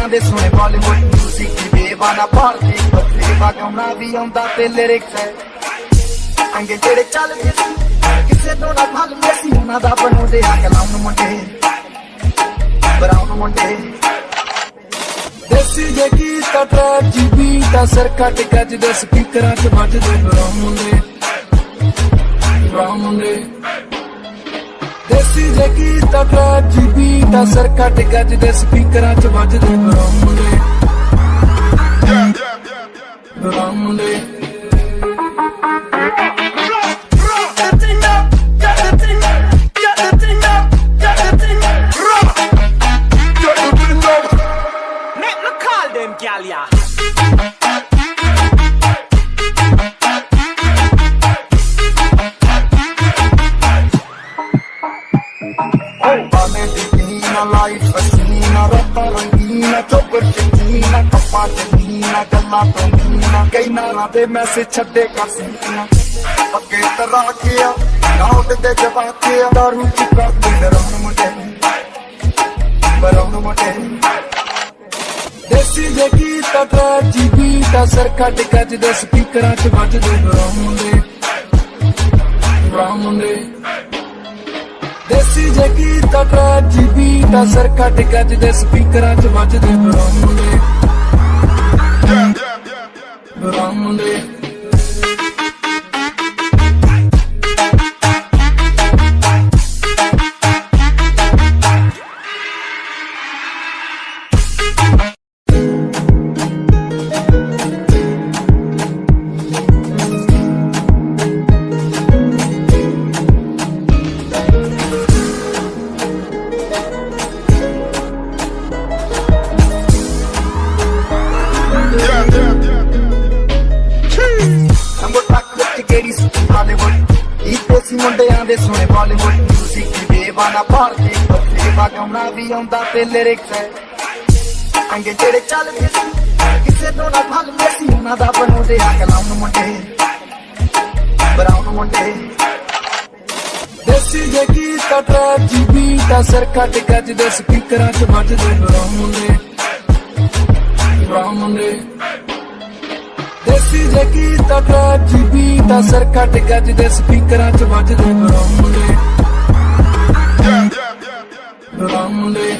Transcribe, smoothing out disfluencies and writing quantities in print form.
ਦੇ ਸੁਣੇ ਬਾਲੀਵੁੱਡ ਮਿਊਜ਼ਿਕ ਦੀ ਬੇਵਾਨਾ ਭਾਰਤੀ ਬੇਵਾ ਗਾਉਣਾ ਵੀ ਆਉਂਦਾ ਤੇ ਲਿਰਿਕਸ ਹੈ ਅੰਗੇ ਜਿਹੜੇ ਚੱਲਦੇ ਸੀ ਕਿਸੇ ਤੋਂ ਨਾ ਭੱਲਦੇ ਸੀ ਉਹਨਾਂ ਦਾ ਬਣਾਉਂਦੇ ਆ ਕਲਾਮ ਮੁੰਡੇ ਬਰਾਉਨ ਮੁੰਡੇ ਦੇਸੀ ਜੇ ਕੀਤਾ ਟਰੈਕ ਜੀ ਬੀਟਾ ਸਰ ਕੱਟ ਗੱਜਦੇ ਸਪੀਕਰਾਂ 'ਚ ਵੱਜਦੇ ਬਰਾਉਨ ਮੁੰਡੇ ਦੇਸੀ ਜੇ ਕੀਤਾ ਟਰੈਕ ਜੀ ਬੀਟਾ ਸਰ ਕੱਟ ਗੱਜਦੇ ਸਪੀਕਰਾਂ 'ਚ ਵੱਜਦੇ ਬਰਾਉਨ ਮੁੰਡੇ Gal, yeah. Life hasina, rata rangina, chopper china, kappa china, galla tonina, kei naara de message chhade kar sina, ਅੱਗੇ ਤਰਾ ਗਿਆ ਨਾਉਟ ਦੇ ਜਵਾਕਿਆ ਦਾਰੂ ਚ ਕਰਦੇ ਬਰਾਉਨ ਮੁੰਡੇ ਦੇਸੀ ਜੇ ਕੀਤਾ ਟਰੈਕ ਜੀ ਬੀਟਾ ਸਰ ਕੱਟ ਗੱਜਦੇ ਸਪੀਕਰਾਂ 'ਚ ਵੱਜਦੇ ਬਰਾਉਨ ਮੁੰਡੇ ਦੇਸੀ ਜੇ ਕੀਤਾ ਟਰੈਕ ਜੀ ਬੀਟਾ ਸਰ ਕੱਟ ਗੱਜਦੇ ਸਪੀਕਰਾਂ 'ਚ ਵੱਜਦੇ ਬਰਾਉਨ ਮੁੰਡੇ ਮੁੰਡਿਆਂ ਦੇ ਸੁਣੇ ਬਾਲੀਵੁੱਡ ਮਿਊਜ਼ਿਕ ਦੀ ਬੇਵਾਨਾ ਭਾਰਤੀ ਬੇਵਾ ਗਾਉਣਾ ਵੀ ਆਉਂਦਾ ਤੇ ਲਿਰਿਕਸ ਹੈ ਅੰਗੇ ਜਿਹੜੇ ਚੱਲਦੇ ਸੀ ਕਿਸੇ ਤੋਂ ਨਾ ਭੱਲਦੇ ਸੀ ਉਹਨਾਂ ਦਾ ਬਣਾਉਂਦੇ ਆ ਕਲਾਮ ਮੁੰਡੇ ਬਰਾਉਨ ਮੁੰਡੇ ਦੇਸੀ ਜੇ ਕੀਤਾ ਟਰੈਕ ਜੀ ਬੀਟਾ ਸਰ ਕੱਟ ਗੱਜਦੇ ਸਪੀਕਰਾਂ 'ਚ ਵੱਜਦੇ ਬਰਾਉਨ ਮੁੰਡੇ ਦੇਸੀ ਜੇ ਕੀਤਾ ਟਰੈਕ ਜੀ ਬੀਟਾ ਸਰ ਕੱਟ ਗੱਜਦੇ ਸਪੀਕਰਾਂ 'ਚ ਵੱਜਦੇ ਬਰਾਉਨ ਮੁੰਡੇ